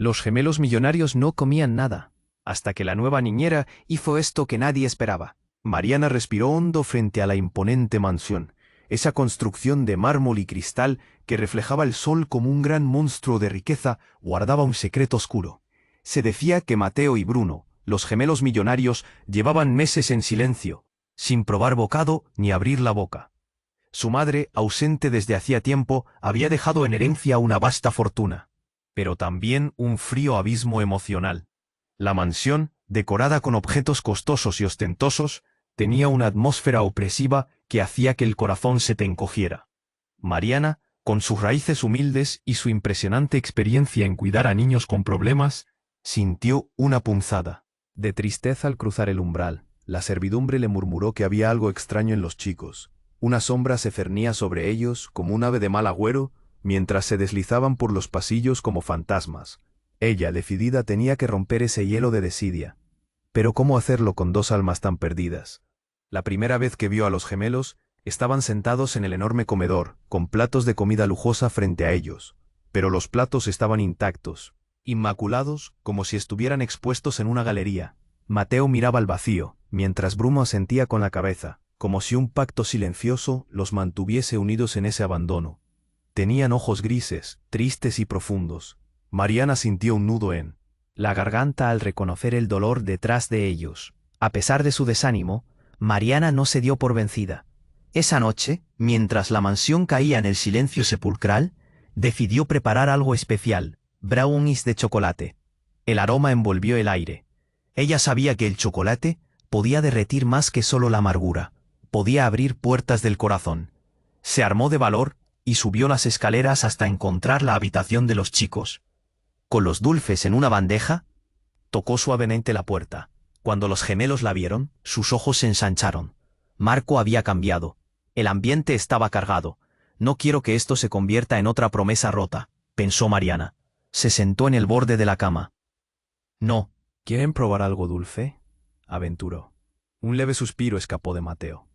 Los gemelos millonarios no comían nada, hasta que la nueva niñera hizo esto que nadie esperaba. Mariana respiró hondo frente a la imponente mansión, esa construcción de mármol y cristal que reflejaba el sol como un gran monstruo de riqueza, guardaba un secreto oscuro. Se decía que Mateo y Bruno, los gemelos millonarios, llevaban meses en silencio, sin probar bocado ni abrir la boca. Su madre, ausente desde hacía tiempo, había dejado en herencia una vasta fortuna, pero también un frío abismo emocional. La mansión, decorada con objetos costosos y ostentosos, tenía una atmósfera opresiva que hacía que el corazón se te encogiera. Mariana, con sus raíces humildes y su impresionante experiencia en cuidar a niños con problemas, sintió una punzada de tristeza al cruzar el umbral. La servidumbre le murmuró que había algo extraño en los chicos. Una sombra se cernía sobre ellos como un ave de mal agüero, mientras se deslizaban por los pasillos como fantasmas. Ella, decidida, tenía que romper ese hielo de desidia. Pero ¿cómo hacerlo con dos almas tan perdidas? La primera vez que vio a los gemelos, estaban sentados en el enorme comedor, con platos de comida lujosa frente a ellos. Pero los platos estaban intactos, inmaculados, como si estuvieran expuestos en una galería. Mateo miraba al vacío, mientras Bruno asentía con la cabeza, como si un pacto silencioso los mantuviese unidos en ese abandono. Tenían ojos grises, tristes y profundos. Mariana sintió un nudo en la garganta al reconocer el dolor detrás de ellos. A pesar de su desánimo, Mariana no se dio por vencida. Esa noche, mientras la mansión caía en el silencio sepulcral, decidió preparar algo especial, brownies de chocolate. El aroma envolvió el aire. Ella sabía que el chocolate podía derretir más que solo la amargura, podía abrir puertas del corazón. Se armó de valor y subió las escaleras hasta encontrar la habitación de los chicos. Con los dulces en una bandeja, tocó suavemente la puerta. Cuando los gemelos la vieron, sus ojos se ensancharon. Marco había cambiado. El ambiente estaba cargado. No quiero que esto se convierta en otra promesa rota, pensó Mariana. Se sentó en el borde de la cama. No. ¿Quieren probar algo dulce?, aventuró. Un leve suspiro escapó de Mateo.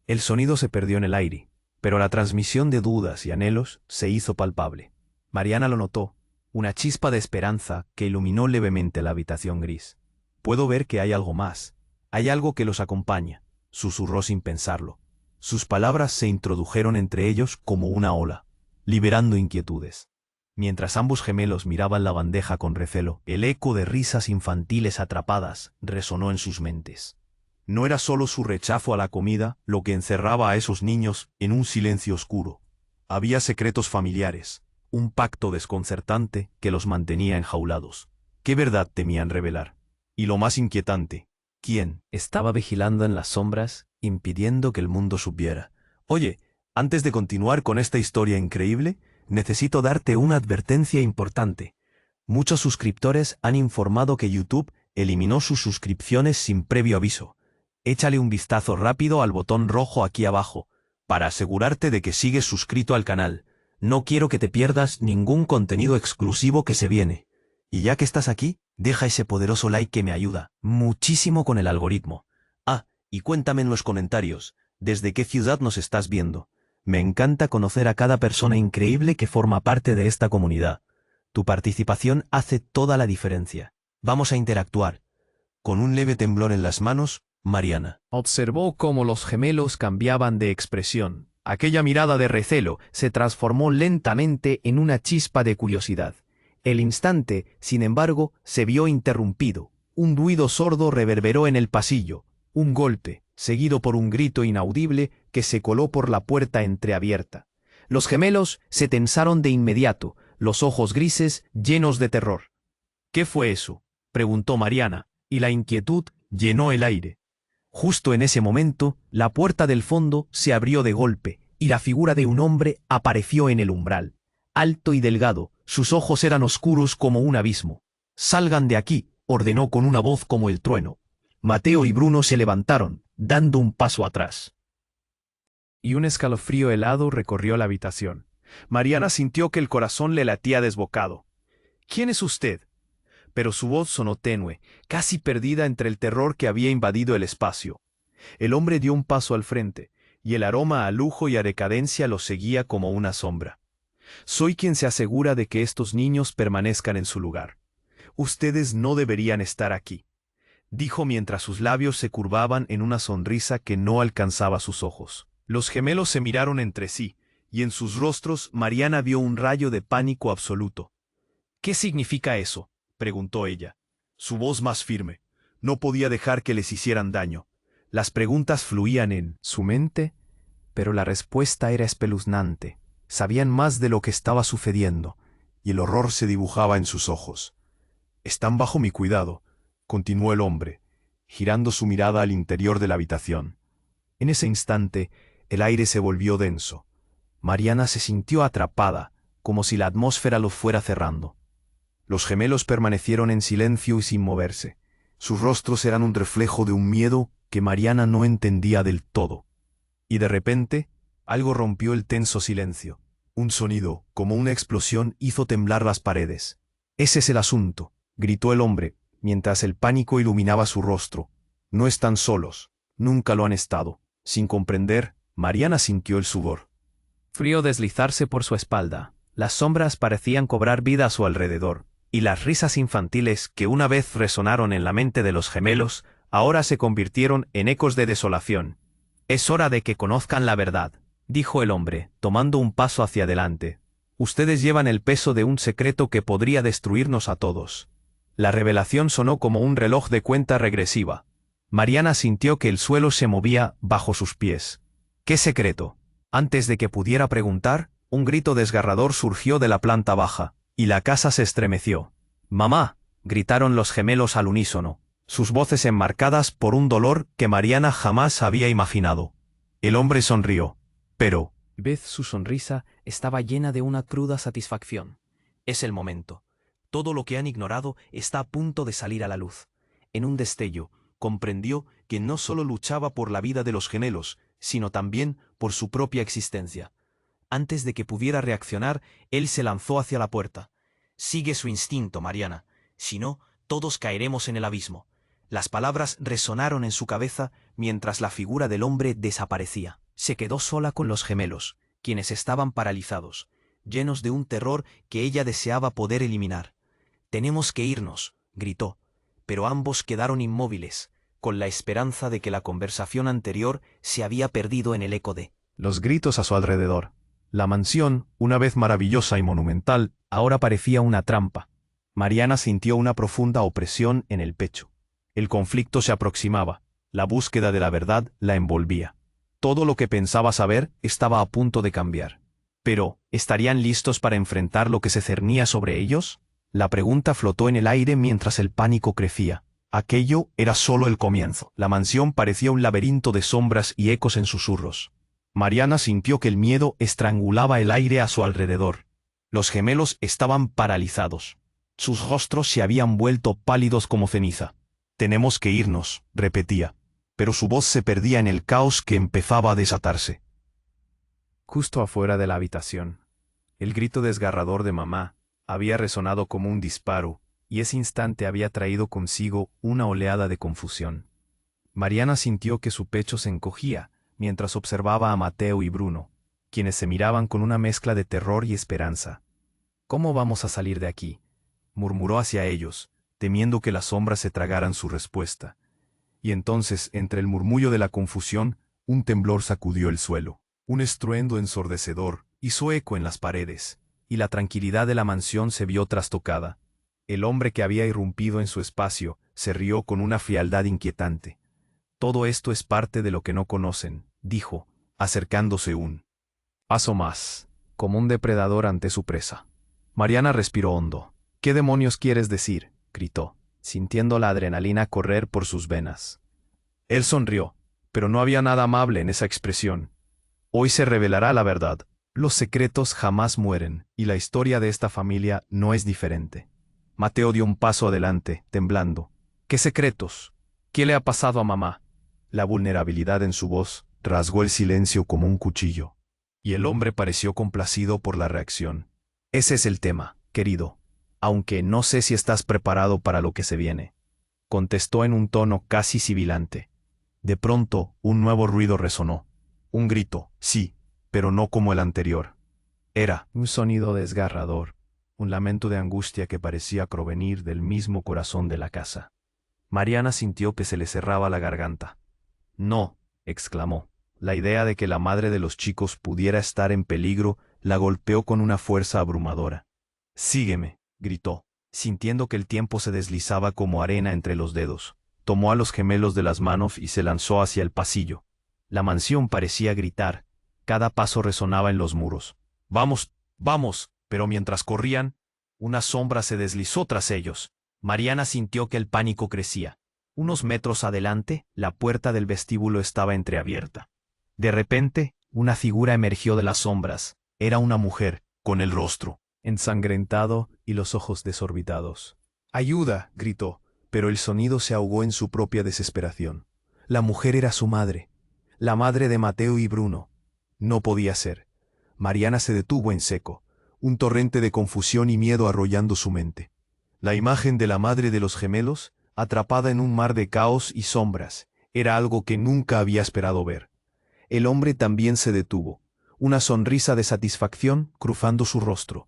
El sonido se perdió en el aire, pero la transmisión de dudas y anhelos se hizo palpable. Mariana lo notó, una chispa de esperanza que iluminó levemente la habitación gris. Puedo ver que hay algo más. Hay algo que los acompaña, susurró sin pensarlo. Sus palabras se introdujeron entre ellos como una ola, liberando inquietudes. Mientras ambos gemelos miraban la bandeja con recelo, el eco de risas infantiles atrapadas resonó en sus mentes. No era solo su rechazo a la comida lo que encerraba a esos niños en un silencio oscuro. Había secretos familiares, un pacto desconcertante que los mantenía enjaulados. ¿Qué verdad temían revelar? Y lo más inquietante, ¿quién estaba vigilando en las sombras, impidiendo que el mundo supiera? Oye, antes de continuar con esta historia increíble, necesito darte una advertencia importante. Muchos suscriptores han informado que YouTube eliminó sus suscripciones sin previo aviso. Échale un vistazo rápido al botón rojo aquí abajo, para asegurarte de que sigues suscrito al canal. No quiero que te pierdas ningún contenido exclusivo que se viene. Y ya que estás aquí, deja ese poderoso like que me ayuda muchísimo con el algoritmo. Ah, y cuéntame en los comentarios, ¿desde qué ciudad nos estás viendo? Me encanta conocer a cada persona increíble que forma parte de esta comunidad. Tu participación hace toda la diferencia. Vamos a interactuar. Con un leve temblor en las manos, Mariana observó cómo los gemelos cambiaban de expresión. Aquella mirada de recelo se transformó lentamente en una chispa de curiosidad. El instante, sin embargo, se vio interrumpido. Un ruido sordo reverberó en el pasillo. Un golpe, seguido por un grito inaudible que se coló por la puerta entreabierta. Los gemelos se tensaron de inmediato, los ojos grises llenos de terror. ¿Qué fue eso?, preguntó Mariana, y la inquietud llenó el aire. Justo en ese momento, la puerta del fondo se abrió de golpe, y la figura de un hombre apareció en el umbral. Alto y delgado, sus ojos eran oscuros como un abismo. «Salgan de aquí», ordenó con una voz como el trueno. Mateo y Bruno se levantaron, dando un paso atrás. Y un escalofrío helado recorrió la habitación. Mariana sintió que el corazón le latía desbocado. «¿Quién es usted?», pero su voz sonó tenue, casi perdida entre el terror que había invadido el espacio. El hombre dio un paso al frente, y el aroma a lujo y a decadencia lo seguía como una sombra. «Soy quien se asegura de que estos niños permanezcan en su lugar. ustedes no deberían estar aquí, dijo mientras sus labios se curvaban en una sonrisa que no alcanzaba sus ojos. Los gemelos se miraron entre sí, y en sus rostros Mariana vio un rayo de pánico absoluto. ¿Qué significa eso?, preguntó ella. Su voz más firme. No podía dejar que les hicieran daño. Las preguntas fluían en su mente, pero la respuesta era espeluznante. Sabían más de lo que estaba sucediendo, y el horror se dibujaba en sus ojos. «Están bajo mi cuidado», continuó el hombre, girando su mirada al interior de la habitación. En ese instante, el aire se volvió denso. Mariana se sintió atrapada, como si la atmósfera lo fuera cerrando. Los gemelos permanecieron en silencio y sin moverse. Sus rostros eran un reflejo de un miedo que Mariana no entendía del todo. Y de repente, algo rompió el tenso silencio. Un sonido, como una explosión, hizo temblar las paredes. «Ese es el asunto», gritó el hombre, mientras el pánico iluminaba su rostro. «No están solos. Nunca lo han estado». Sin comprender, Mariana sintió el sudor frío deslizarse por su espalda. Las sombras parecían cobrar vida a su alrededor, y las risas infantiles que una vez resonaron en la mente de los gemelos, ahora se convirtieron en ecos de desolación. «Es hora de que conozcan la verdad», dijo el hombre, tomando un paso hacia adelante. «Ustedes llevan el peso de un secreto que podría destruirnos a todos». La revelación sonó como un reloj de cuenta regresiva. Mariana sintió que el suelo se movía bajo sus pies. «¿Qué secreto?». Antes de que pudiera preguntar, un grito desgarrador surgió de la planta baja, y la casa se estremeció. «¡Mamá!», gritaron los gemelos al unísono, sus voces enmarcadas por un dolor que Mariana jamás había imaginado. El hombre sonrió, pero vez su sonrisa estaba llena de una cruda satisfacción. «Es el momento. Todo lo que han ignorado está a punto de salir a la luz». En un destello, comprendió que no solo luchaba por la vida de los gemelos, sino también por su propia existencia. Antes de que pudiera reaccionar, él se lanzó hacia la puerta. «Sigue su instinto, Mariana. Si no, todos caeremos en el abismo». Las palabras resonaron en su cabeza mientras la figura del hombre desaparecía. Se quedó sola con los gemelos, quienes estaban paralizados, llenos de un terror que ella deseaba poder eliminar. «Tenemos que irnos», gritó, pero ambos quedaron inmóviles, con la esperanza de que la conversación anterior se había perdido en el eco de los gritos a su alrededor. La mansión, una vez maravillosa y monumental, ahora parecía una trampa. Mariana sintió una profunda opresión en el pecho. El conflicto se aproximaba, la búsqueda de la verdad la envolvía. Todo lo que pensaba saber estaba a punto de cambiar. Pero, ¿estarían listos para enfrentar lo que se cernía sobre ellos? La pregunta flotó en el aire mientras el pánico crecía. Aquello era solo el comienzo. La mansión parecía un laberinto de sombras y ecos en susurros. Mariana sintió que el miedo estrangulaba el aire a su alrededor. Los gemelos estaban paralizados. Sus rostros se habían vuelto pálidos como ceniza. «Tenemos que irnos», repetía, pero su voz se perdía en el caos que empezaba a desatarse. Justo afuera de la habitación, el grito desgarrador de mamá había resonado como un disparo, y ese instante había traído consigo una oleada de confusión. Mariana sintió que su pecho se encogía mientras observaba a Mateo y Bruno, quienes se miraban con una mezcla de terror y esperanza. «¿Cómo vamos a salir de aquí?», murmuró hacia ellos, temiendo que las sombras se tragaran su respuesta. Y entonces, entre el murmullo de la confusión, un temblor sacudió el suelo. Un estruendo ensordecedor hizo eco en las paredes, y la tranquilidad de la mansión se vio trastocada. El hombre que había irrumpido en su espacio se rió con una frialdad inquietante. «Todo esto es parte de lo que no conocen», dijo, acercándose un paso más, como un depredador ante su presa. Mariana respiró hondo. «¿Qué demonios quieres decir?», gritó, sintiendo la adrenalina correr por sus venas. Él sonrió, pero no había nada amable en esa expresión. «Hoy se revelará la verdad. Los secretos jamás mueren, y la historia de esta familia no es diferente». Mateo dio un paso adelante, temblando. «¿Qué secretos? ¿Qué le ha pasado a mamá?». La vulnerabilidad en su voz rasgó el silencio como un cuchillo, y el hombre pareció complacido por la reacción. «Ese es el tema, querido, aunque no sé si estás preparado para lo que se viene», contestó en un tono casi sibilante. De pronto, un nuevo ruido resonó. Un grito, sí, pero no como el anterior. Era un sonido desgarrador, un lamento de angustia que parecía provenir del mismo corazón de la casa. Mariana sintió que se le cerraba la garganta. No, exclamó. La idea de que la madre de los chicos pudiera estar en peligro la golpeó con una fuerza abrumadora. Sígueme, gritó, sintiendo que el tiempo se deslizaba como arena entre los dedos. Tomó a los gemelos de las manos y se lanzó hacia el pasillo. La mansión parecía gritar. Cada paso resonaba en los muros. Vamos, vamos, pero mientras corrían, una sombra se deslizó tras ellos. Mariana sintió que el pánico crecía. Unos metros adelante, la puerta del vestíbulo estaba entreabierta. De repente, una figura emergió de las sombras. Era una mujer, con el rostro ensangrentado y los ojos desorbitados. ¡Ayuda!, gritó, pero el sonido se ahogó en su propia desesperación. La mujer era su madre, la madre de Mateo y Bruno. No podía ser. Mariana se detuvo en seco, un torrente de confusión y miedo arrollando su mente. La imagen de la madre de los gemelos, atrapada en un mar de caos y sombras, era algo que nunca había esperado ver. El hombre también se detuvo, una sonrisa de satisfacción cruzando su rostro.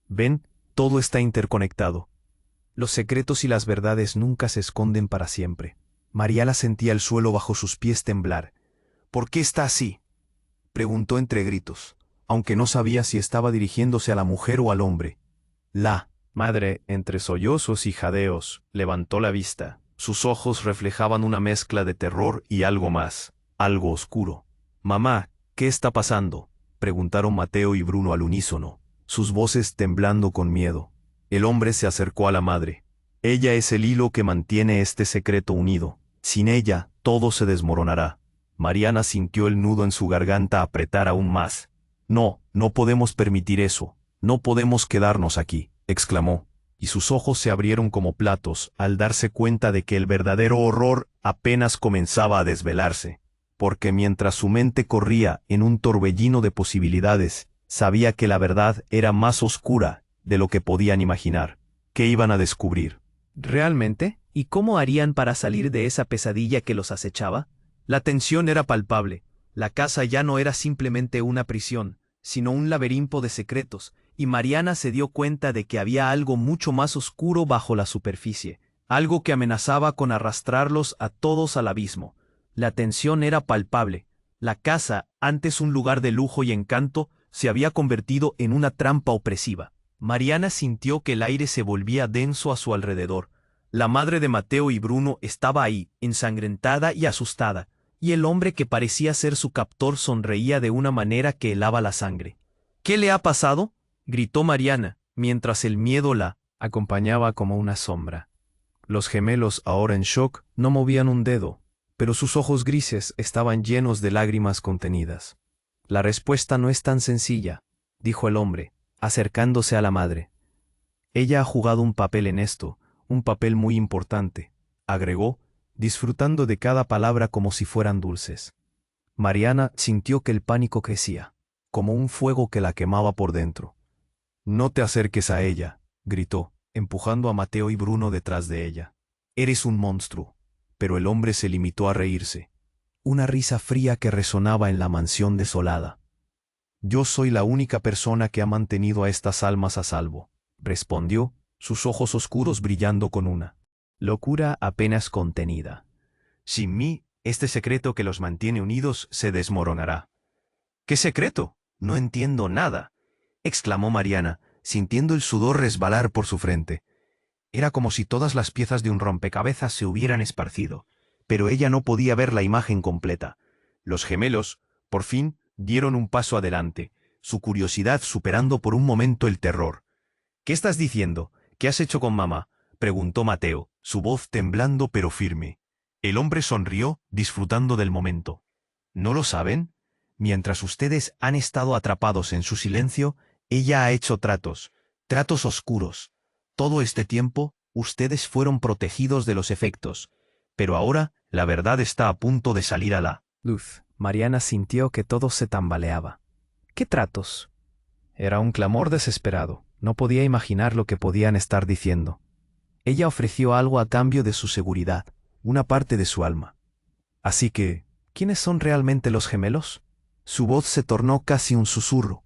Ven, todo está interconectado. Los secretos y las verdades nunca se esconden para siempre. Mariana sentía el suelo bajo sus pies temblar. ¿Por qué está así?, preguntó entre gritos, aunque no sabía si estaba dirigiéndose a la mujer o al hombre. La madre, entre sollozos y jadeos, levantó la vista. Sus ojos reflejaban una mezcla de terror y algo más, algo oscuro. «Mamá, ¿qué está pasando?», preguntaron Mateo y Bruno al unísono, sus voces temblando con miedo. El hombre se acercó a la madre. «Ella es el hilo que mantiene este secreto unido. Sin ella, todo se desmoronará». Mariana sintió el nudo en su garganta apretar aún más. «No, no podemos permitir eso. No podemos quedarnos aquí», exclamó, y sus ojos se abrieron como platos al darse cuenta de que el verdadero horror apenas comenzaba a desvelarse. Porque mientras su mente corría en un torbellino de posibilidades, sabía que la verdad era más oscura de lo que podían imaginar. ¿Qué iban a descubrir? ¿Realmente? ¿Y cómo harían para salir de esa pesadilla que los acechaba? La tensión era palpable. La casa ya no era simplemente una prisión, sino un laberinto de secretos, y Mariana se dio cuenta de que había algo mucho más oscuro bajo la superficie, algo que amenazaba con arrastrarlos a todos al abismo. La tensión era palpable. La casa, antes un lugar de lujo y encanto, se había convertido en una trampa opresiva. Mariana sintió que el aire se volvía denso a su alrededor. La madre de Mateo y Bruno estaba ahí, ensangrentada y asustada, y el hombre que parecía ser su captor sonreía de una manera que helaba la sangre. «¿Qué le ha pasado?», gritó Mariana, mientras el miedo la acompañaba como una sombra. Los gemelos, ahora en shock, no movían un dedo, pero sus ojos grises estaban llenos de lágrimas contenidas. «La respuesta no es tan sencilla», dijo el hombre, acercándose a la madre. «Ella ha jugado un papel en esto, un papel muy importante», agregó, disfrutando de cada palabra como si fueran dulces. Mariana sintió que el pánico crecía, como un fuego que la quemaba por dentro. «No te acerques a ella», gritó, empujando a Mateo y Bruno detrás de ella. «Eres un monstruo». Pero el hombre se limitó a reírse. Una risa fría que resonaba en la mansión desolada. «Yo soy la única persona que ha mantenido a estas almas a salvo», respondió, sus ojos oscuros brillando con una locura apenas contenida. «Sin mí, este secreto que los mantiene unidos se desmoronará». «¿Qué secreto? No entiendo nada», exclamó Mariana, sintiendo el sudor resbalar por su frente. Era como si todas las piezas de un rompecabezas se hubieran esparcido, pero ella no podía ver la imagen completa. Los gemelos, por fin, dieron un paso adelante, su curiosidad superando por un momento el terror. «¿Qué estás diciendo? ¿Qué has hecho con mamá?», preguntó Mateo, su voz temblando pero firme. El hombre sonrió, disfrutando del momento. «¿No lo saben? Mientras ustedes han estado atrapados en su silencio, ella ha hecho tratos oscuros. Todo este tiempo, ustedes fueron protegidos de los efectos, pero ahora la verdad está a punto de salir a la luz». Mariana sintió que todo se tambaleaba. «¿Qué tratos?». Era un clamor desesperado. No podía imaginar lo que podían estar diciendo. Ella ofreció algo a cambio de su seguridad, una parte de su alma. Así que, ¿quiénes son realmente los gemelos? Su voz se tornó casi un susurro.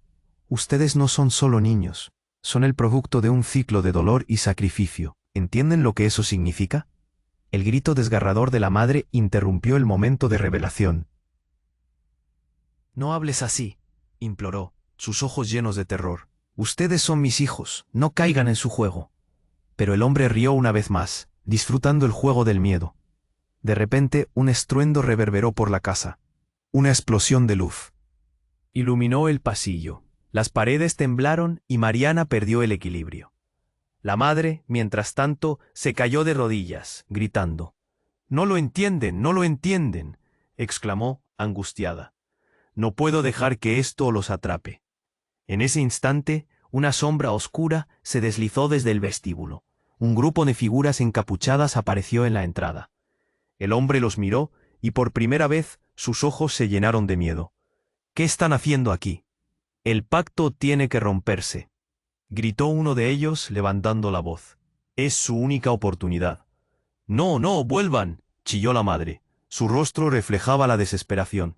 «Ustedes no son solo niños. Son el producto de un ciclo de dolor y sacrificio. ¿Entienden lo que eso significa? El grito desgarrador de la madre interrumpió el momento de revelación. No hables así, imploró, sus ojos llenos de terror. Ustedes son mis hijos, no caigan en su juego. Pero el hombre rió una vez más, disfrutando el juego del miedo. De repente, un estruendo reverberó por la casa. Una explosión de luz iluminó el pasillo. Las paredes temblaron y Mariana perdió el equilibrio. La madre, mientras tanto, se cayó de rodillas, gritando. «¡No lo entienden, no lo entienden!», exclamó, angustiada. «No puedo dejar que esto los atrape». En ese instante, una sombra oscura se deslizó desde el vestíbulo. Un grupo de figuras encapuchadas apareció en la entrada. El hombre los miró y por primera vez sus ojos se llenaron de miedo. «¿Qué están haciendo aquí?». «El pacto tiene que romperse», gritó uno de ellos levantando la voz. «Es su única oportunidad». «No, no, vuelvan», chilló la madre. Su rostro reflejaba la desesperación.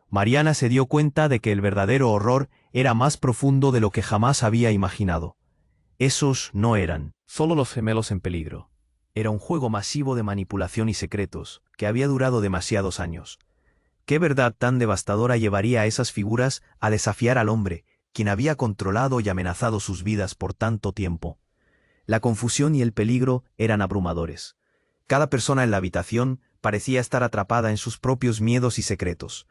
Mariana se dio cuenta de que el verdadero horror era más profundo de lo que jamás había imaginado. Esos no eran solo los gemelos en peligro. Era un juego masivo de manipulación y secretos, que había durado demasiados años. ¿Qué verdad tan devastadora llevaría a esas figuras a desafiar al hombre, quien había controlado y amenazado sus vidas por tanto tiempo? La confusión y el peligro eran abrumadores. Cada persona en la habitación parecía estar atrapada en sus propios miedos y secretos.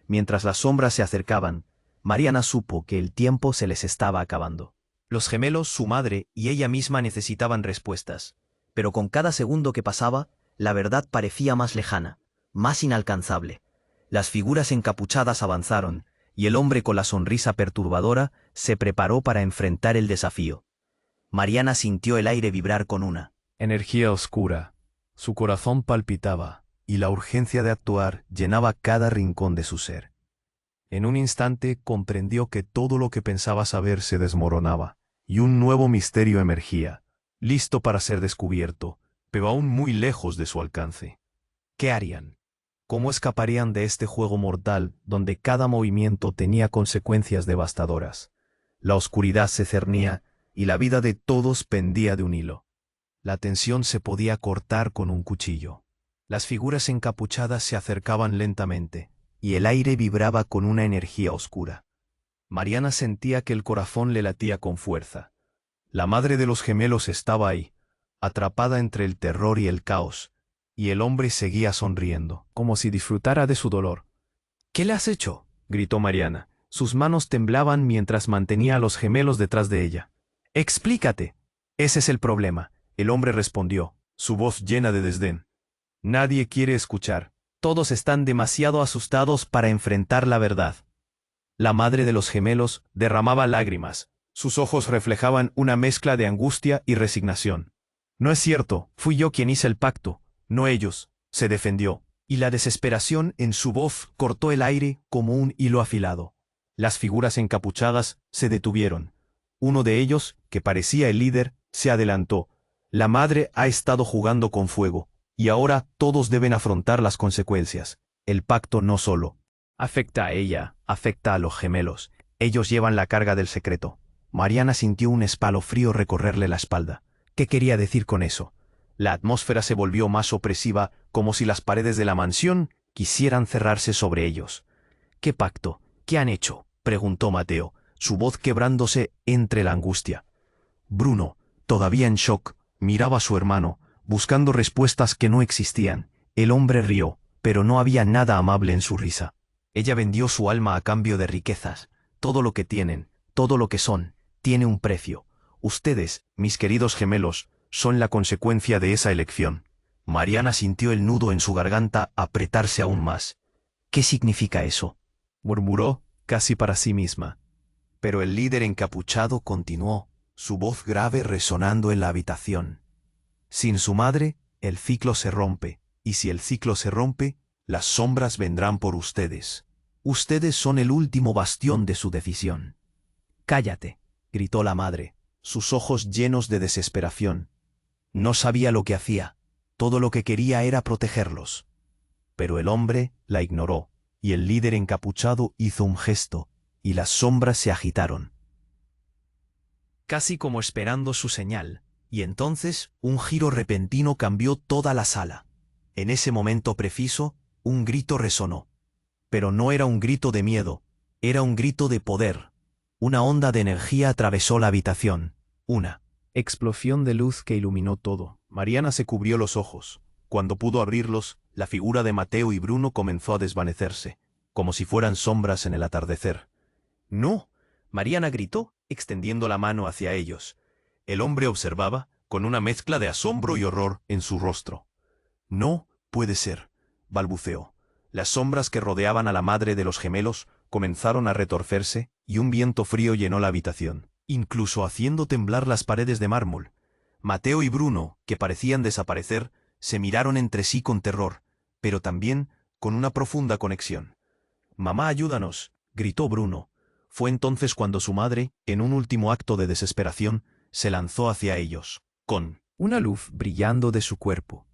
Mientras las sombras se acercaban, Mariana supo que el tiempo se les estaba acabando. Los gemelos, su madre y ella misma necesitaban respuestas, pero con cada segundo que pasaba, la verdad parecía más lejana, más inalcanzable. Las figuras encapuchadas avanzaron, y el hombre con la sonrisa perturbadora se preparó para enfrentar el desafío. Mariana sintió el aire vibrar con una energía oscura. Su corazón palpitaba, y la urgencia de actuar llenaba cada rincón de su ser. En un instante comprendió que todo lo que pensaba saber se desmoronaba, y un nuevo misterio emergía, listo para ser descubierto, pero aún muy lejos de su alcance. ¿Qué harían? ¿Cómo escaparían de este juego mortal donde cada movimiento tenía consecuencias devastadoras? La oscuridad se cernía y la vida de todos pendía de un hilo. La tensión se podía cortar con un cuchillo. Las figuras encapuchadas se acercaban lentamente, y el aire vibraba con una energía oscura. Mariana sentía que el corazón le latía con fuerza. La madre de los gemelos estaba ahí, atrapada entre el terror y el caos, y el hombre seguía sonriendo, como si disfrutara de su dolor. «¿Qué le has hecho?», gritó Mariana. Sus manos temblaban mientras mantenía a los gemelos detrás de ella. «Explícate». «Ese es el problema», el hombre respondió, su voz llena de desdén. «Nadie quiere escuchar. Todos están demasiado asustados para enfrentar la verdad». La madre de los gemelos derramaba lágrimas. Sus ojos reflejaban una mezcla de angustia y resignación. «No es cierto, fui yo quien hice el pacto, no ellos», se defendió, y la desesperación en su voz cortó el aire como un hilo afilado. Las figuras encapuchadas se detuvieron. Uno de ellos, que parecía el líder, se adelantó. «La madre ha estado jugando con fuego, y ahora todos deben afrontar las consecuencias. El pacto no solo afecta a ella, afecta a los gemelos. Ellos llevan la carga del secreto». Mariana sintió un escalofrío recorrerle la espalda. ¿Qué quería decir con eso? La atmósfera se volvió más opresiva, como si las paredes de la mansión quisieran cerrarse sobre ellos. «¿Qué pacto? ¿Qué han hecho?», preguntó Mateo, su voz quebrándose entre la angustia. Bruno, todavía en shock, miraba a su hermano, buscando respuestas que no existían. El hombre rió, pero no había nada amable en su risa. «Ella vendió su alma a cambio de riquezas. Todo lo que tienen, todo lo que son, tiene un precio. Ustedes, mis queridos gemelos, son la consecuencia de esa elección». Mariana sintió el nudo en su garganta apretarse aún más. «¿Qué significa eso?», murmuró, casi para sí misma. Pero el líder encapuchado continuó, su voz grave resonando en la habitación. «Sin su madre, el ciclo se rompe, y si el ciclo se rompe, las sombras vendrán por ustedes. Ustedes son el último bastión de su decisión». «Cállate», gritó la madre, sus ojos llenos de desesperación. No sabía lo que hacía, todo lo que quería era protegerlos. Pero el hombre la ignoró, y el líder encapuchado hizo un gesto, y las sombras se agitaron. casi como esperando su señal. Y entonces un giro repentino cambió toda la sala. En ese momento preciso, un grito resonó. Pero no era un grito de miedo, era un grito de poder. Una onda de energía atravesó la habitación. Una explosión de luz que iluminó todo. Mariana se cubrió los ojos. Cuando pudo abrirlos, la figura de Mateo y Bruno comenzó a desvanecerse, como si fueran sombras en el atardecer. ¡No! Mariana gritó, extendiendo la mano hacia ellos. El hombre observaba, con una mezcla de asombro y horror en su rostro. «No puede ser», balbuceó. Las sombras que rodeaban a la madre de los gemelos comenzaron a retorcerse y un viento frío llenó la habitación, incluso haciendo temblar las paredes de mármol. Mateo y Bruno, que parecían desaparecer, se miraron entre sí con terror, pero también con una profunda conexión. «Mamá, ayúdanos», gritó Bruno. Fue entonces cuando su madre, en un último acto de desesperación, se lanzó hacia ellos, con una luz brillando de su cuerpo.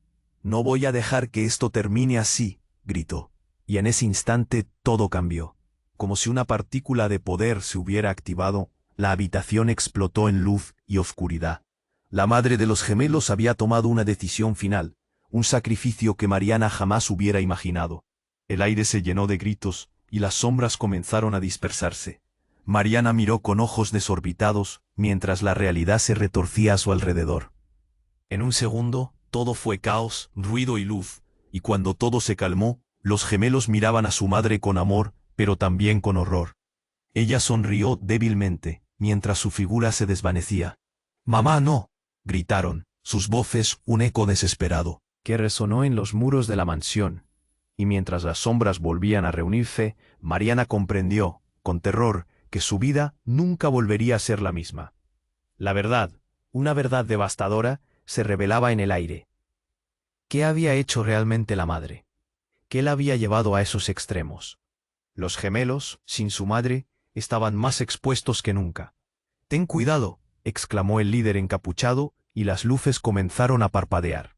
«No voy a dejar que esto termine así», gritó. Y en ese instante todo cambió. Como si una partícula de poder se hubiera activado, la habitación explotó en luz y oscuridad. La madre de los gemelos había tomado una decisión final, un sacrificio que Mariana jamás hubiera imaginado. El aire se llenó de gritos y las sombras comenzaron a dispersarse. Mariana miró con ojos desorbitados mientras la realidad se retorcía a su alrededor. En un segundo, todo fue caos, ruido y luz, y cuando todo se calmó, los gemelos miraban a su madre con amor, pero también con horror. Ella sonrió débilmente, mientras su figura se desvanecía. «¡Mamá, no!», gritaron, sus voces un eco desesperado, que resonó en los muros de la mansión. Y mientras las sombras volvían a reunirse, Mariana comprendió, con terror, que su vida nunca volvería a ser la misma. La verdad, una verdad devastadora, se revelaba en el aire. ¿Qué había hecho realmente la madre? ¿Qué la había llevado a esos extremos? Los gemelos, sin su madre, estaban más expuestos que nunca. «Ten cuidado», exclamó el líder encapuchado, y las luces comenzaron a parpadear.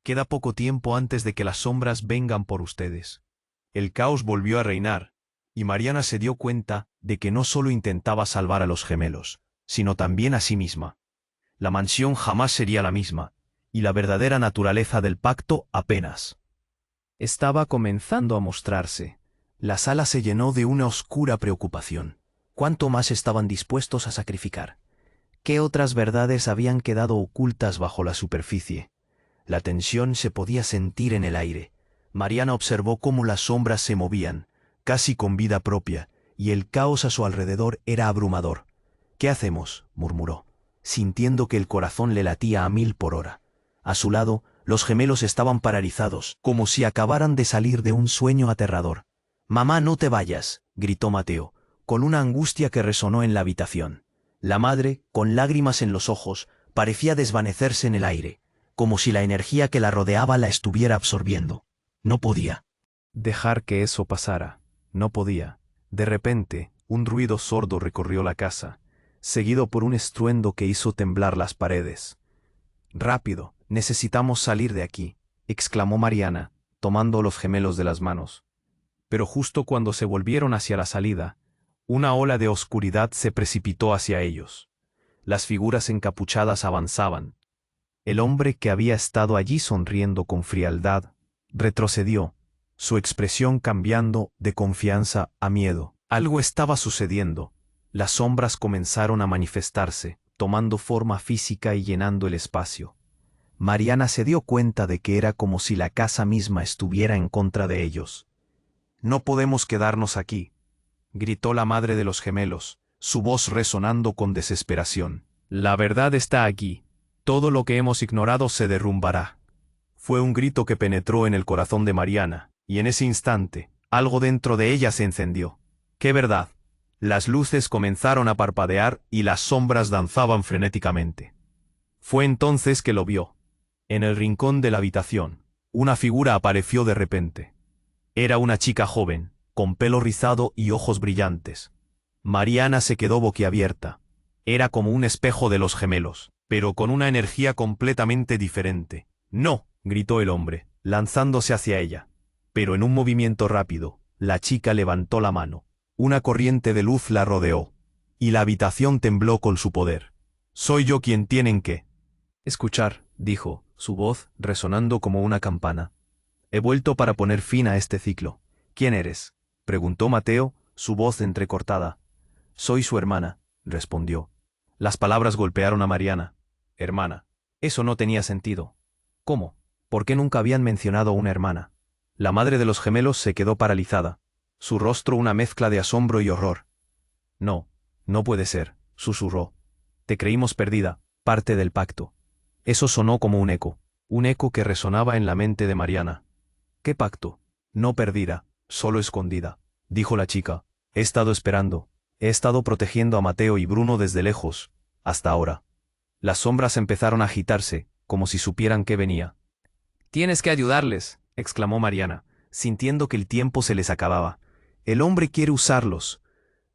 «Queda poco tiempo antes de que las sombras vengan por ustedes». El caos volvió a reinar, y Mariana se dio cuenta de que no solo intentaba salvar a los gemelos, sino también a sí misma. La mansión jamás sería la misma, y la verdadera naturaleza del pacto apenas estaba comenzando a mostrarse. La sala se llenó de una oscura preocupación. ¿Cuánto más estaban dispuestos a sacrificar? ¿Qué otras verdades habían quedado ocultas bajo la superficie? La tensión se podía sentir en el aire. Mariana observó cómo las sombras se movían, casi con vida propia, y el caos a su alrededor era abrumador. «¿Qué hacemos?», murmuró, sintiendo que el corazón le latía a 1000 por hora. A su lado, los gemelos estaban paralizados, como si acabaran de salir de un sueño aterrador. «Mamá, no te vayas», gritó Mateo, con una angustia que resonó en la habitación. La madre, con lágrimas en los ojos, parecía desvanecerse en el aire, como si la energía que la rodeaba la estuviera absorbiendo. No podía dejar que eso pasara. No podía. De repente, un ruido sordo recorrió la casa, seguido por un estruendo que hizo temblar las paredes. «Rápido, necesitamos salir de aquí», exclamó Mariana, tomando a los gemelos de las manos. Pero justo cuando se volvieron hacia la salida, una ola de oscuridad se precipitó hacia ellos. Las figuras encapuchadas avanzaban. El hombre que había estado allí sonriendo con frialdad, retrocedió, su expresión cambiando de confianza a miedo. Algo estaba sucediendo. Las sombras comenzaron a manifestarse, tomando forma física y llenando el espacio. Mariana se dio cuenta de que era como si la casa misma estuviera en contra de ellos. «No podemos quedarnos aquí», gritó la madre de los gemelos, su voz resonando con desesperación. «La verdad está aquí. Todo lo que hemos ignorado se derrumbará». Fue un grito que penetró en el corazón de Mariana, y en ese instante, algo dentro de ella se encendió. «¿Qué verdad?». Las luces comenzaron a parpadear y las sombras danzaban frenéticamente. Fue entonces que lo vio. En el rincón de la habitación, una figura apareció de repente. Era una chica joven, con pelo rizado y ojos brillantes. Mariana se quedó boquiabierta. Era como un espejo de los gemelos, pero con una energía completamente diferente. «No», gritó el hombre, lanzándose hacia ella. Pero en un movimiento rápido, la chica levantó la mano. Una corriente de luz la rodeó, y la habitación tembló con su poder. Soy yo quien tienen que escuchar, dijo, su voz resonando como una campana. He vuelto para poner fin a este ciclo. ¿Quién eres? Preguntó Mateo, su voz entrecortada. Soy su hermana, respondió. Las palabras golpearon a Mariana. Hermana. Eso no tenía sentido. ¿Cómo? ¿Por qué nunca habían mencionado a una hermana? La madre de los gemelos se quedó paralizada. Su rostro una mezcla de asombro y horror. No, no puede ser, susurró. Te creímos perdida, parte del pacto. Eso sonó como un eco que resonaba en la mente de Mariana. ¿Qué pacto? No perdida, solo escondida, dijo la chica. He estado esperando, he estado protegiendo a Mateo y Bruno desde lejos, hasta ahora. Las sombras empezaron a agitarse, como si supieran qué venía. Tienes que ayudarles, exclamó Mariana, sintiendo que el tiempo se les acababa. El hombre quiere usarlos.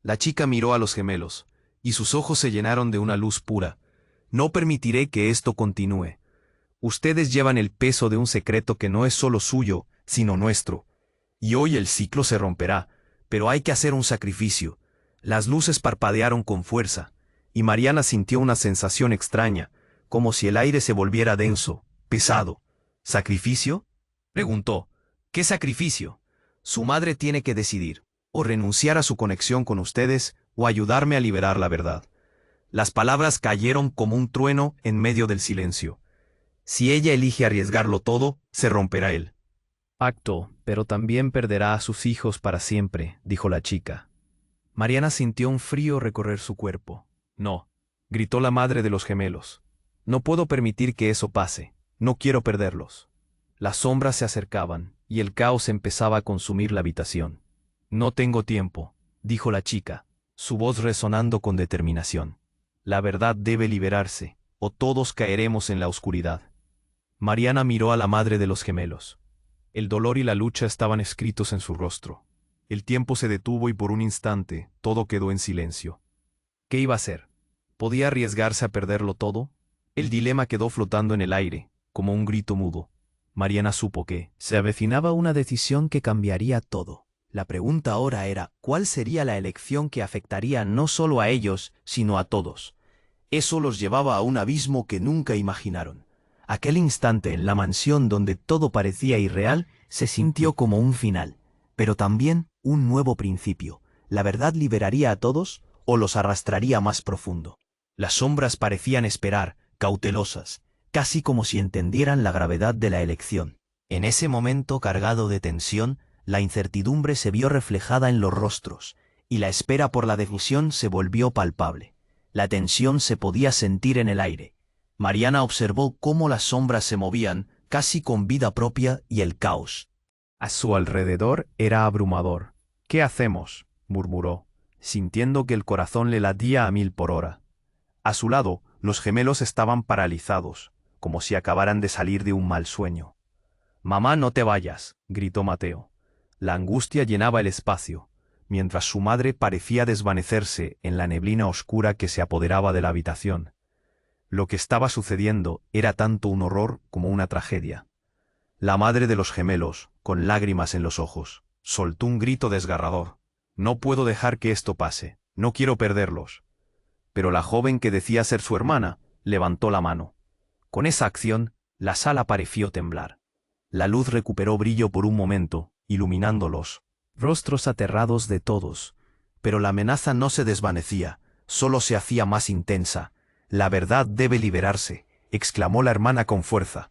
La chica miró a los gemelos, y sus ojos se llenaron de una luz pura. No permitiré que esto continúe. Ustedes llevan el peso de un secreto que no es solo suyo, sino nuestro. Y hoy el ciclo se romperá, pero hay que hacer un sacrificio. Las luces parpadearon con fuerza, y Mariana sintió una sensación extraña, como si el aire se volviera denso, pesado. ¿Sacrificio? Preguntó. ¿Qué sacrificio? Su madre tiene que decidir, o renunciar a su conexión con ustedes, o ayudarme a liberar la verdad. Las palabras cayeron como un trueno en medio del silencio. Si ella elige arriesgarlo todo, se romperá él. Pacto, pero también perderá a sus hijos para siempre, dijo la chica. Mariana sintió un frío recorrer su cuerpo. No, gritó la madre de los gemelos. No puedo permitir que eso pase. No quiero perderlos. Las sombras se acercaban, y el caos empezaba a consumir la habitación. No tengo tiempo, dijo la chica, su voz resonando con determinación. La verdad debe liberarse, o todos caeremos en la oscuridad. Mariana miró a la madre de los gemelos. El dolor y la lucha estaban escritos en su rostro. El tiempo se detuvo y por un instante todo quedó en silencio. ¿Qué iba a hacer? ¿Podía arriesgarse a perderlo todo? El dilema quedó flotando en el aire, como un grito mudo. Mariana supo que se avecinaba una decisión que cambiaría todo. La pregunta ahora era, ¿cuál sería la elección que afectaría no solo a ellos, sino a todos? Eso los llevaba a un abismo que nunca imaginaron. Aquel instante en la mansión donde todo parecía irreal se sintió como un final, pero también un nuevo principio. ¿La verdad liberaría a todos o los arrastraría más profundo? Las sombras parecían esperar, cautelosas, casi como si entendieran la gravedad de la elección. En ese momento cargado de tensión, la incertidumbre se vio reflejada en los rostros, y la espera por la decisión se volvió palpable. La tensión se podía sentir en el aire. Mariana observó cómo las sombras se movían, casi con vida propia, y el caos a su alrededor era abrumador. «¿Qué hacemos?», murmuró, sintiendo que el corazón le latía a 1000 por hora. A su lado, los gemelos estaban paralizados, como si acabaran de salir de un mal sueño. «Mamá, no te vayas», gritó Mateo. La angustia llenaba el espacio, mientras su madre parecía desvanecerse en la neblina oscura que se apoderaba de la habitación. Lo que estaba sucediendo era tanto un horror como una tragedia. La madre de los gemelos, con lágrimas en los ojos, soltó un grito desgarrador. «No puedo dejar que esto pase, no quiero perderlos». Pero la joven que decía ser su hermana, levantó la mano. Con esa acción, la sala pareció temblar. La luz recuperó brillo por un momento, iluminando los rostros aterrados de todos. Pero la amenaza no se desvanecía, solo se hacía más intensa. «La verdad debe liberarse», exclamó la hermana con fuerza.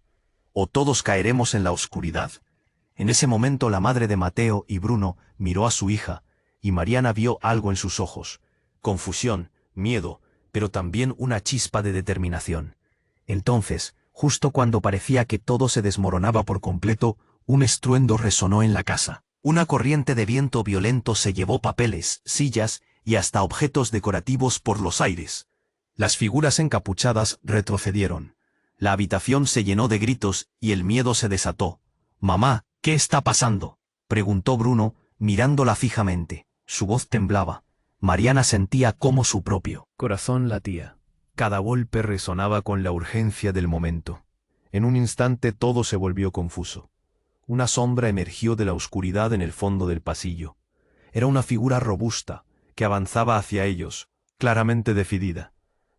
«O todos caeremos en la oscuridad». En ese momento la madre de Mateo y Bruno miró a su hija, y Mariana vio algo en sus ojos. Confusión, miedo, pero también una chispa de determinación. Entonces, justo cuando parecía que todo se desmoronaba por completo, un estruendo resonó en la casa. Una corriente de viento violento se llevó papeles, sillas y hasta objetos decorativos por los aires. Las figuras encapuchadas retrocedieron. La habitación se llenó de gritos y el miedo se desató. «Mamá, ¿qué está pasando?», preguntó Bruno, mirándola fijamente. Su voz temblaba. Mariana sentía cómo su propio corazón latía. Cada golpe resonaba con la urgencia del momento. En un instante todo se volvió confuso. Una sombra emergió de la oscuridad en el fondo del pasillo. Era una figura robusta, que avanzaba hacia ellos, claramente decidida.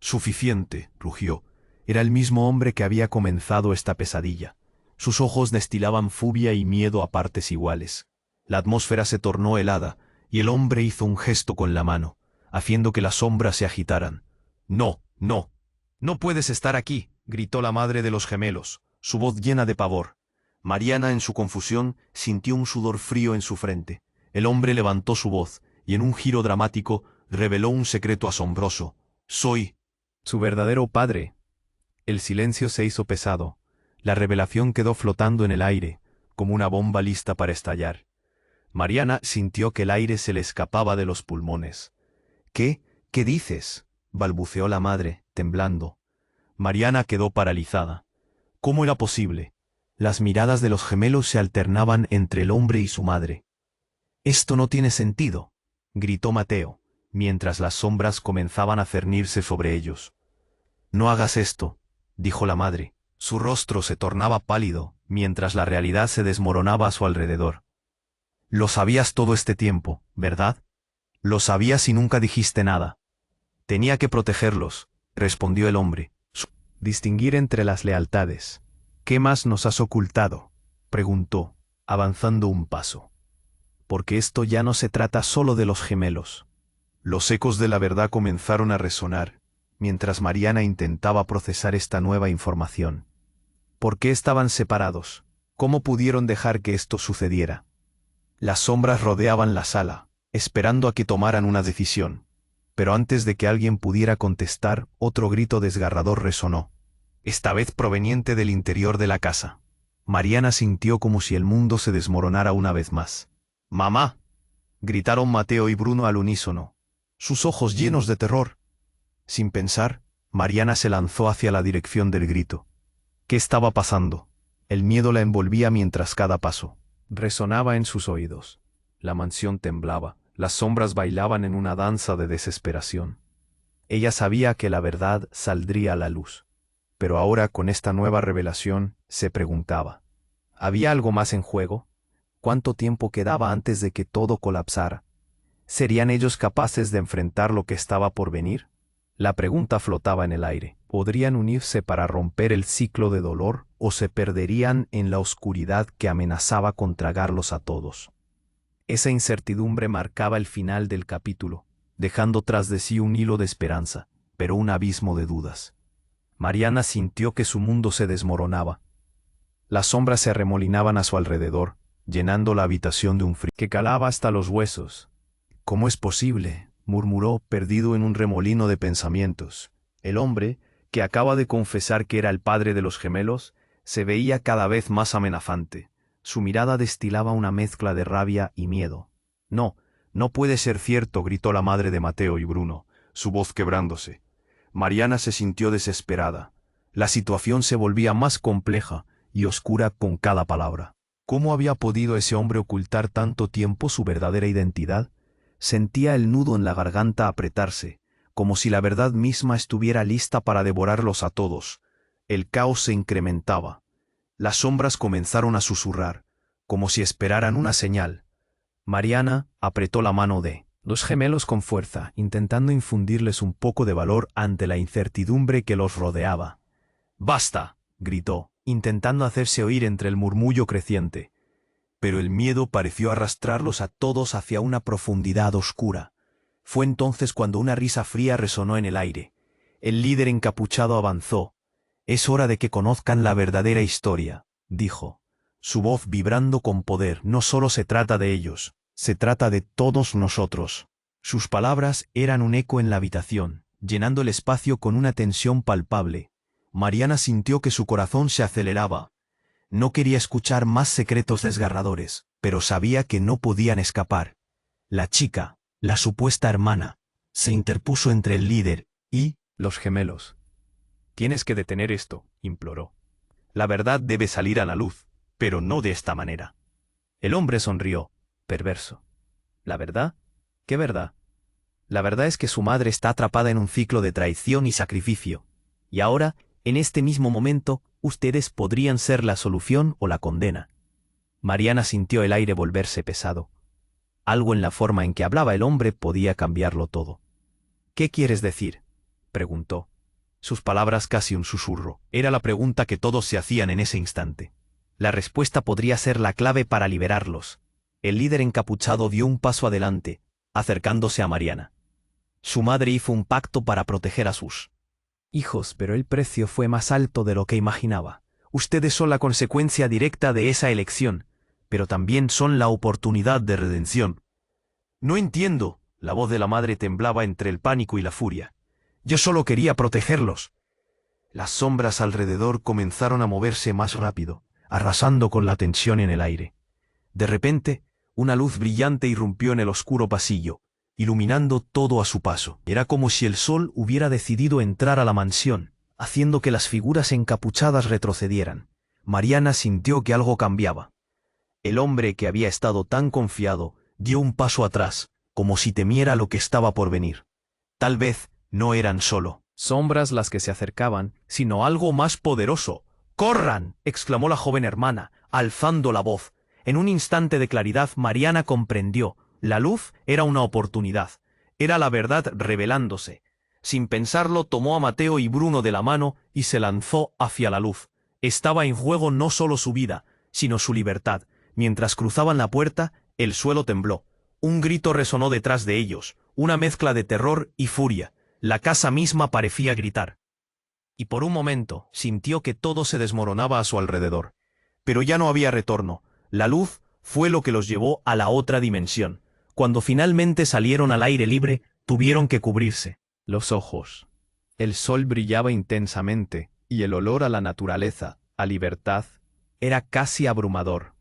Suficiente, rugió. Era el mismo hombre que había comenzado esta pesadilla. Sus ojos destilaban furia y miedo a partes iguales. La atmósfera se tornó helada, y el hombre hizo un gesto con la mano, haciendo que las sombras se agitaran. «No, no. No puedes estar aquí», gritó la madre de los gemelos, su voz llena de pavor. Mariana, en su confusión, sintió un sudor frío en su frente. El hombre levantó su voz, y en un giro dramático, reveló un secreto asombroso. «Soy su verdadero padre». El silencio se hizo pesado. La revelación quedó flotando en el aire, como una bomba lista para estallar. Mariana sintió que el aire se le escapaba de los pulmones. «¿Qué? ¿Qué dices?», balbuceó la madre, temblando. Mariana quedó paralizada. ¿Cómo era posible? Las miradas de los gemelos se alternaban entre el hombre y su madre. «Esto no tiene sentido», gritó Mateo, mientras las sombras comenzaban a cernirse sobre ellos. «No hagas esto», dijo la madre. Su rostro se tornaba pálido, mientras la realidad se desmoronaba a su alrededor. «Lo sabías todo este tiempo, ¿verdad? Lo sabías y nunca dijiste nada». «Tenía que protegerlos», respondió el hombre. «Distinguir entre las lealtades». «¿Qué más nos has ocultado?», preguntó, avanzando un paso. «Porque esto ya no se trata solo de los gemelos». Los ecos de la verdad comenzaron a resonar, mientras Mariana intentaba procesar esta nueva información. ¿Por qué estaban separados? ¿Cómo pudieron dejar que esto sucediera? Las sombras rodeaban la sala, esperando a que tomaran una decisión. Pero antes de que alguien pudiera contestar, otro grito desgarrador resonó, esta vez proveniente del interior de la casa. Mariana sintió como si el mundo se desmoronara una vez más. «¡Mamá!», gritaron Mateo y Bruno al unísono, sus ojos llenos de terror. Sin pensar, Mariana se lanzó hacia la dirección del grito. ¿Qué estaba pasando? El miedo la envolvía mientras cada paso resonaba en sus oídos. La mansión temblaba, las sombras bailaban en una danza de desesperación. Ella sabía que la verdad saldría a la luz. Pero ahora, con esta nueva revelación, se preguntaba, ¿había algo más en juego? ¿Cuánto tiempo quedaba antes de que todo colapsara? ¿Serían ellos capaces de enfrentar lo que estaba por venir? La pregunta flotaba en el aire. ¿Podrían unirse para romper el ciclo de dolor o se perderían en la oscuridad que amenazaba con tragarlos a todos? Esa incertidumbre marcaba el final del capítulo, dejando tras de sí un hilo de esperanza, pero un abismo de dudas. Mariana sintió que su mundo se desmoronaba. Las sombras se arremolinaban a su alrededor, llenando la habitación de un frío que calaba hasta los huesos. «¿Cómo es posible?», murmuró, perdido en un remolino de pensamientos. El hombre, que acaba de confesar que era el padre de los gemelos, se veía cada vez más amenazante. Su mirada destilaba una mezcla de rabia y miedo. «No, no puede ser cierto», gritó la madre de Mateo y Bruno, su voz quebrándose. Mariana se sintió desesperada. La situación se volvía más compleja y oscura con cada palabra. ¿Cómo había podido ese hombre ocultar tanto tiempo su verdadera identidad? Sentía el nudo en la garganta apretarse, como si la verdad misma estuviera lista para devorarlos a todos. El caos se incrementaba. Las sombras comenzaron a susurrar, como si esperaran una señal. Mariana apretó la mano de los gemelos con fuerza, intentando infundirles un poco de valor ante la incertidumbre que los rodeaba. «¡Basta!», gritó, intentando hacerse oír entre el murmullo creciente. Pero el miedo pareció arrastrarlos a todos hacia una profundidad oscura. Fue entonces cuando una risa fría resonó en el aire. El líder encapuchado avanzó. «Es hora de que conozcan la verdadera historia», dijo, su voz vibrando con poder. «No solo se trata de ellos, se trata de todos nosotros». Sus palabras eran un eco en la habitación, llenando el espacio con una tensión palpable. Mariana sintió que su corazón se aceleraba. No quería escuchar más secretos desgarradores, pero sabía que no podían escapar. La chica, la supuesta hermana, se interpuso entre el líder y los gemelos. «Tienes que detener esto», imploró. «La verdad debe salir a la luz, pero no de esta manera». El hombre sonrió, perverso. «¿La verdad? ¿Qué verdad?». «La verdad es que su madre está atrapada en un ciclo de traición y sacrificio. Y ahora, en este mismo momento, ustedes podrían ser la solución o la condena». Mariana sintió el aire volverse pesado. Algo en la forma en que hablaba el hombre podía cambiarlo todo. «¿Qué quieres decir?», preguntó. Sus palabras casi un susurro. Era la pregunta que todos se hacían en ese instante. La respuesta podría ser la clave para liberarlos. El líder encapuchado dio un paso adelante, acercándose a Mariana. Su madre hizo un pacto para proteger a sus hijos, pero el precio fue más alto de lo que imaginaba. Ustedes son la consecuencia directa de esa elección, pero también son la oportunidad de redención. No entiendo. La voz de la madre temblaba entre el pánico y la furia. Yo solo quería protegerlos. Las sombras alrededor comenzaron a moverse más rápido, arrasando con la tensión en el aire. De repente, una luz brillante irrumpió en el oscuro pasillo, iluminando todo a su paso. Era como si el sol hubiera decidido entrar a la mansión, haciendo que las figuras encapuchadas retrocedieran. Mariana sintió que algo cambiaba. El hombre que había estado tan confiado dio un paso atrás, como si temiera lo que estaba por venir. Tal vez no eran solo sombras las que se acercaban, sino algo más poderoso. ¡Corran!, exclamó la joven hermana, alzando la voz. En un instante de claridad, Mariana comprendió. La luz era una oportunidad. Era la verdad revelándose. Sin pensarlo, tomó a Mateo y Bruno de la mano y se lanzó hacia la luz. Estaba en juego no solo su vida, sino su libertad. Mientras cruzaban la puerta, el suelo tembló. Un grito resonó detrás de ellos, una mezcla de terror y furia. La casa misma parecía gritar. Y por un momento sintió que todo se desmoronaba a su alrededor. Pero ya no había retorno. La luz fue lo que los llevó a la otra dimensión. Cuando finalmente salieron al aire libre, tuvieron que cubrirse los ojos. El sol brillaba intensamente, y el olor a la naturaleza, a libertad, era casi abrumador.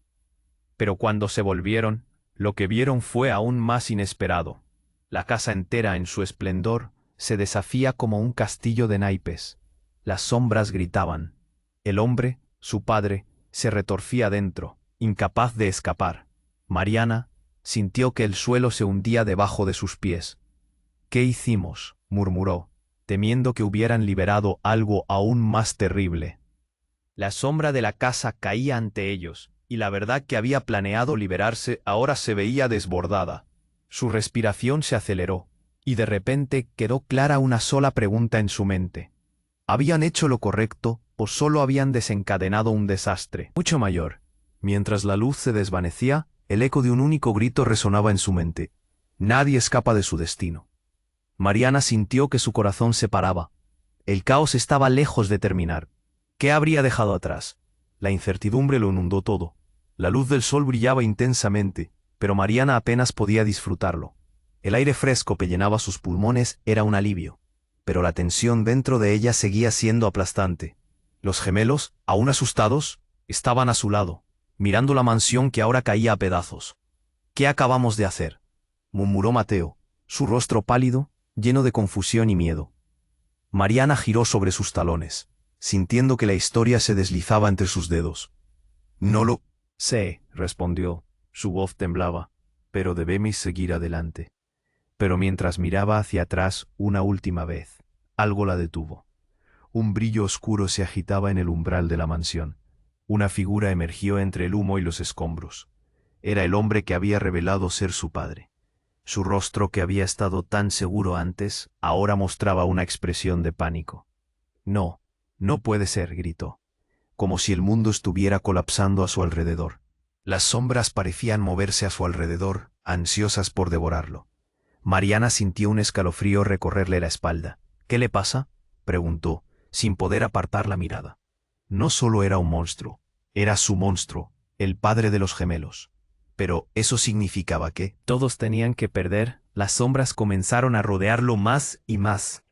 Pero cuando se volvieron, lo que vieron fue aún más inesperado. La casa entera en su esplendor se desafía como un castillo de naipes. Las sombras gritaban. El hombre, su padre, se retorcía dentro, incapaz de escapar. Mariana sintió que el suelo se hundía debajo de sus pies. «¿Qué hicimos?», murmuró, temiendo que hubieran liberado algo aún más terrible. La sombra de la casa caía ante ellos, y la verdad que había planeado liberarse ahora se veía desbordada. Su respiración se aceleró, y de repente quedó clara una sola pregunta en su mente. ¿Habían hecho lo correcto o solo habían desencadenado un desastre mucho mayor? Mientras la luz se desvanecía, el eco de un único grito resonaba en su mente. Nadie escapa de su destino. Mariana sintió que su corazón se paraba. El caos estaba lejos de terminar. ¿Qué habría dejado atrás? La incertidumbre lo inundó todo. La luz del sol brillaba intensamente, pero Mariana apenas podía disfrutarlo. El aire fresco que llenaba sus pulmones era un alivio, pero la tensión dentro de ella seguía siendo aplastante. Los gemelos, aún asustados, estaban a su lado, mirando la mansión que ahora caía a pedazos. «¿Qué acabamos de hacer?», murmuró Mateo, su rostro pálido, lleno de confusión y miedo. Mariana giró sobre sus talones, sintiendo que la historia se deslizaba entre sus dedos. «No lo sé», respondió. Su voz temblaba. «Pero debemos seguir adelante». Pero mientras miraba hacia atrás una última vez, algo la detuvo. Un brillo oscuro se agitaba en el umbral de la mansión. Una figura emergió entre el humo y los escombros. Era el hombre que había revelado ser su padre. Su rostro, que había estado tan seguro antes, ahora mostraba una expresión de pánico. «No, no puede ser», gritó, como si el mundo estuviera colapsando a su alrededor. Las sombras parecían moverse a su alrededor, ansiosas por devorarlo. Mariana sintió un escalofrío recorrerle la espalda. «¿Qué le pasa?», preguntó, sin poder apartar la mirada. No solo era un monstruo, era su monstruo, el padre de los gemelos. Pero eso significaba que todos tenían que perder. Las sombras comenzaron a rodearlo más y más.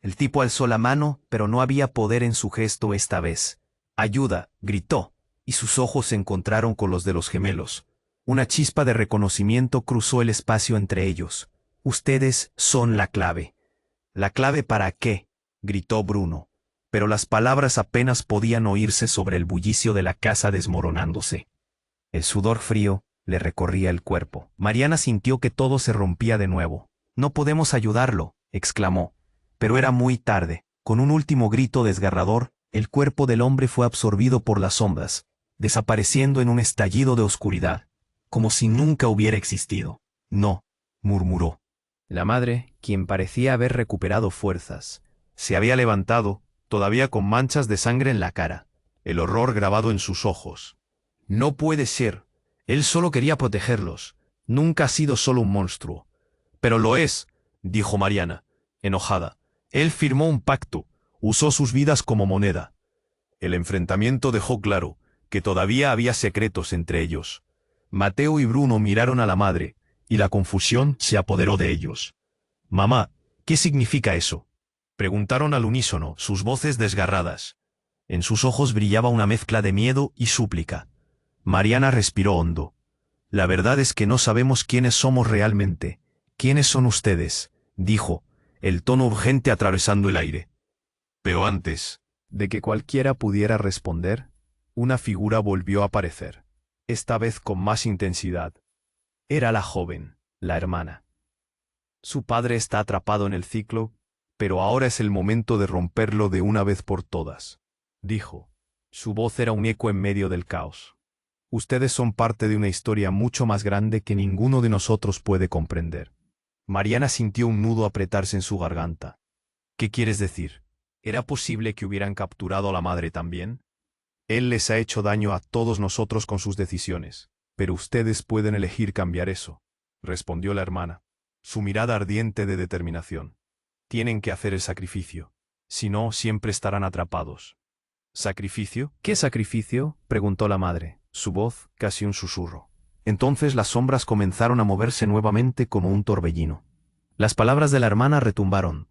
El tipo alzó la mano, pero no había poder en su gesto esta vez. «Ayuda», gritó, y sus ojos se encontraron con los de los gemelos. Una chispa de reconocimiento cruzó el espacio entre ellos. «Ustedes son la clave». «¿La clave para qué?», gritó Bruno. Pero las palabras apenas podían oírse sobre el bullicio de la casa desmoronándose. El sudor frío le recorría el cuerpo. Mariana sintió que todo se rompía de nuevo. «No podemos ayudarlo», exclamó. Pero era muy tarde. Con un último grito desgarrador, el cuerpo del hombre fue absorbido por las sombras, desapareciendo en un estallido de oscuridad, como si nunca hubiera existido. «No», murmuró. La madre, quien parecía haber recuperado fuerzas, Se había levantado, todavía con manchas de sangre en la cara, el horror grabado en sus ojos. No puede ser. Él solo quería protegerlos. Nunca ha sido solo un monstruo. Pero lo es, dijo Mariana, enojada. Él firmó un pacto, usó sus vidas como moneda. El enfrentamiento dejó claro que todavía había secretos entre ellos. Mateo y Bruno miraron a la madre, y la confusión se apoderó de ellos. «Mamá, ¿qué significa eso?», preguntaron al unísono, sus voces desgarradas. En sus ojos brillaba una mezcla de miedo y súplica. Mariana respiró hondo. «La verdad es que no sabemos quiénes somos realmente. ¿Quiénes son ustedes?», dijo, el tono urgente atravesando el aire. Pero antes de que cualquiera pudiera responder, una figura volvió a aparecer, esta vez con más intensidad. Era la joven, la hermana. Su padre está atrapado en el ciclo, pero ahora es el momento de romperlo de una vez por todas, dijo. Su voz era un eco en medio del caos. Ustedes son parte de una historia mucho más grande que ninguno de nosotros puede comprender. Mariana sintió un nudo apretarse en su garganta. ¿Qué quieres decir? ¿Era posible que hubieran capturado a la madre también? Él les ha hecho daño a todos nosotros con sus decisiones, pero ustedes pueden elegir cambiar eso, respondió la hermana, su mirada ardiente de determinación. Tienen que hacer el sacrificio, si no, siempre estarán atrapados. ¿Sacrificio? ¿Qué sacrificio?, preguntó la madre, su voz casi un susurro. Entonces las sombras comenzaron a moverse nuevamente como un torbellino. Las palabras de la hermana retumbaron.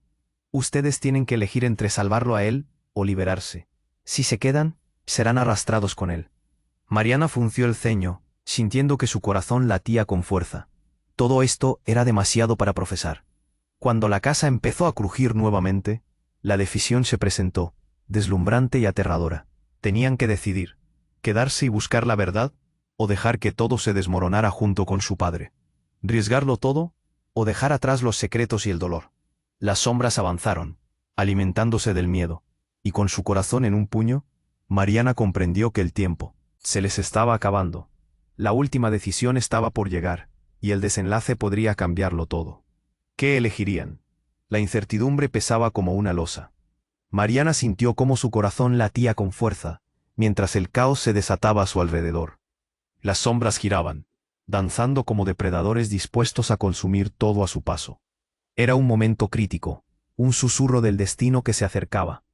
Ustedes tienen que elegir entre salvarlo a él o liberarse. Si se quedan, serán arrastrados con él. Mariana frunció el ceño, sintiendo que su corazón latía con fuerza. Todo esto era demasiado para profesar. Cuando la casa empezó a crujir nuevamente, la decisión se presentó, deslumbrante y aterradora. Tenían que decidir, quedarse y buscar la verdad, o dejar que todo se desmoronara junto con su padre. Riesgarlo todo, o dejar atrás los secretos y el dolor. Las sombras avanzaron, alimentándose del miedo, y con su corazón en un puño, Mariana comprendió que el tiempo se les estaba acabando. La última decisión estaba por llegar, y el desenlace podría cambiarlo todo. ¿Qué elegirían? La incertidumbre pesaba como una losa. Mariana sintió cómo su corazón latía con fuerza, mientras el caos se desataba a su alrededor. Las sombras giraban, danzando como depredadores dispuestos a consumir todo a su paso. Era un momento crítico, un susurro del destino que se acercaba.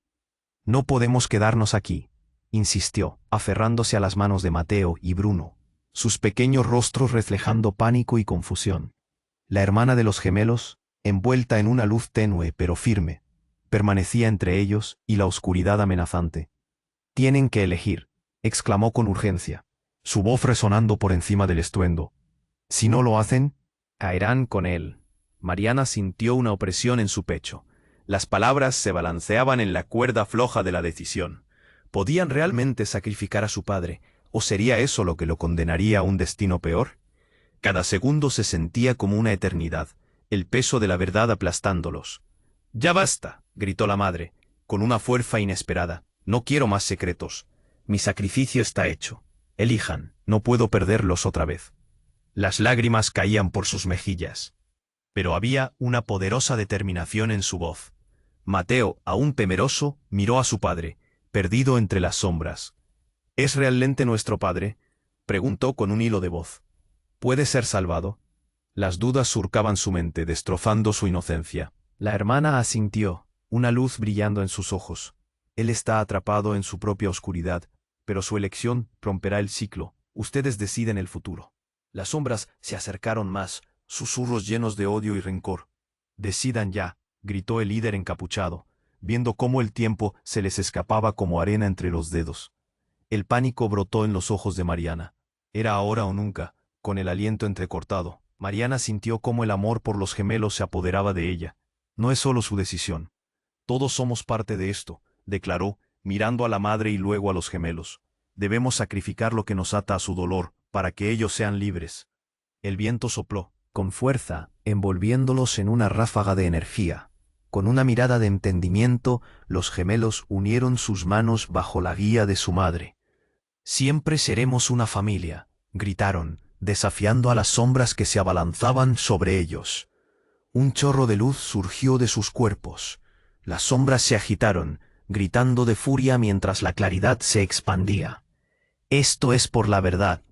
«No podemos quedarnos aquí», insistió, aferrándose a las manos de Mateo y Bruno, sus pequeños rostros reflejando pánico y confusión. La hermana de los gemelos, envuelta en una luz tenue pero firme, permanecía entre ellos y la oscuridad amenazante. «Tienen que elegir», exclamó con urgencia, su voz resonando por encima del estruendo. «Si no lo hacen, caerán con él». Mariana sintió una opresión en su pecho. Las palabras se balanceaban en la cuerda floja de la decisión. ¿Podían realmente sacrificar a su padre, o sería eso lo que lo condenaría a un destino peor? Cada segundo se sentía como una eternidad, el peso de la verdad aplastándolos. «Ya basta», gritó la madre, con una fuerza inesperada. «No quiero más secretos. Mi sacrificio está hecho. Elijan, no puedo perderlos otra vez». Las lágrimas caían por sus mejillas. Pero había una poderosa determinación en su voz. Mateo, aún temeroso, miró a su padre, perdido entre las sombras. «¿Es realmente nuestro padre?», preguntó con un hilo de voz. «¿Puede ser salvado?». Las dudas surcaban su mente, destrozando su inocencia. La hermana asintió, una luz brillando en sus ojos. Él está atrapado en su propia oscuridad, pero su elección romperá el ciclo. Ustedes deciden el futuro. Las sombras se acercaron más, susurros llenos de odio y rencor. «Decidan ya», gritó el líder encapuchado, viendo cómo el tiempo se les escapaba como arena entre los dedos. El pánico brotó en los ojos de Mariana. Era ahora o nunca, con el aliento entrecortado. Mariana sintió cómo el amor por los gemelos se apoderaba de ella. «No es solo su decisión. Todos somos parte de esto», declaró, mirando a la madre y luego a los gemelos. «Debemos sacrificar lo que nos ata a su dolor, para que ellos sean libres». El viento sopló, con fuerza, envolviéndolos en una ráfaga de energía. Con una mirada de entendimiento, los gemelos unieron sus manos bajo la guía de su madre. «Siempre seremos una familia», gritaron, desafiando a las sombras que se abalanzaban sobre ellos. Un chorro de luz surgió de sus cuerpos. Las sombras se agitaron, gritando de furia mientras la claridad se expandía. «Esto es por la verdad»,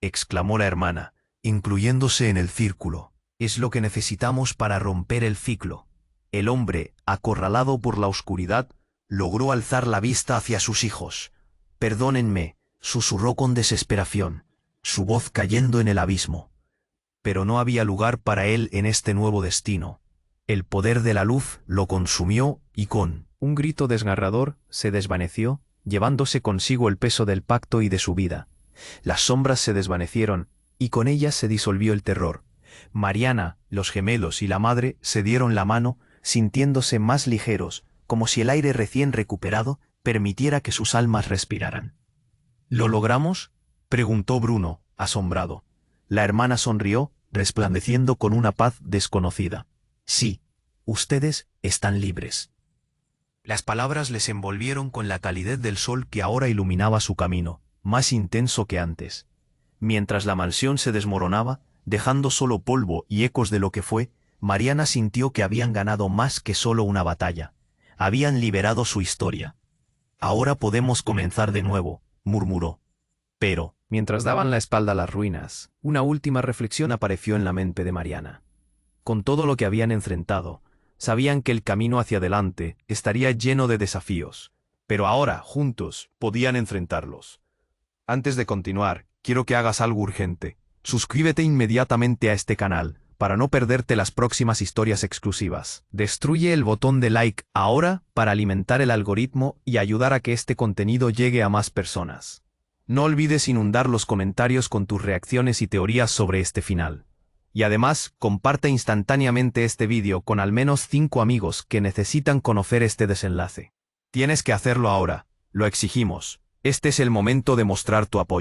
exclamó la hermana, incluyéndose en el círculo. «Es lo que necesitamos para romper el ciclo». El hombre, acorralado por la oscuridad, logró alzar la vista hacia sus hijos. «Perdónenme», susurró con desesperación, su voz cayendo en el abismo. Pero no había lugar para él en este nuevo destino. El poder de la luz lo consumió y con un grito desgarrador se desvaneció, llevándose consigo el peso del pacto y de su vida. Las sombras se desvanecieron y con ellas se disolvió el terror. Mariana, los gemelos y la madre se dieron la mano, sintiéndose más ligeros, como si el aire recién recuperado permitiera que sus almas respiraran. «¿Lo logramos?», preguntó Bruno, asombrado. La hermana sonrió, resplandeciendo con una paz desconocida. «Sí, ustedes están libres». Las palabras les envolvieron con la calidez del sol que ahora iluminaba su camino, más intenso que antes. Mientras la mansión se desmoronaba, dejando solo polvo y ecos de lo que fue, Mariana sintió que habían ganado más que solo una batalla. Habían liberado su historia. «Ahora podemos comenzar de nuevo», murmuró. Pero, mientras daban la espalda a las ruinas, una última reflexión apareció en la mente de Mariana. Con todo lo que habían enfrentado, sabían que el camino hacia adelante estaría lleno de desafíos, pero ahora, juntos, podían enfrentarlos. Antes de continuar, quiero que hagas algo urgente. Suscríbete inmediatamente a este canal, para no perderte las próximas historias exclusivas. Destruye el botón de like ahora para alimentar el algoritmo y ayudar a que este contenido llegue a más personas. No olvides inundar los comentarios con tus reacciones y teorías sobre este final. Y además, comparte instantáneamente este vídeo con al menos 5 amigos que necesitan conocer este desenlace. Tienes que hacerlo ahora, lo exigimos. Este es el momento de mostrar tu apoyo.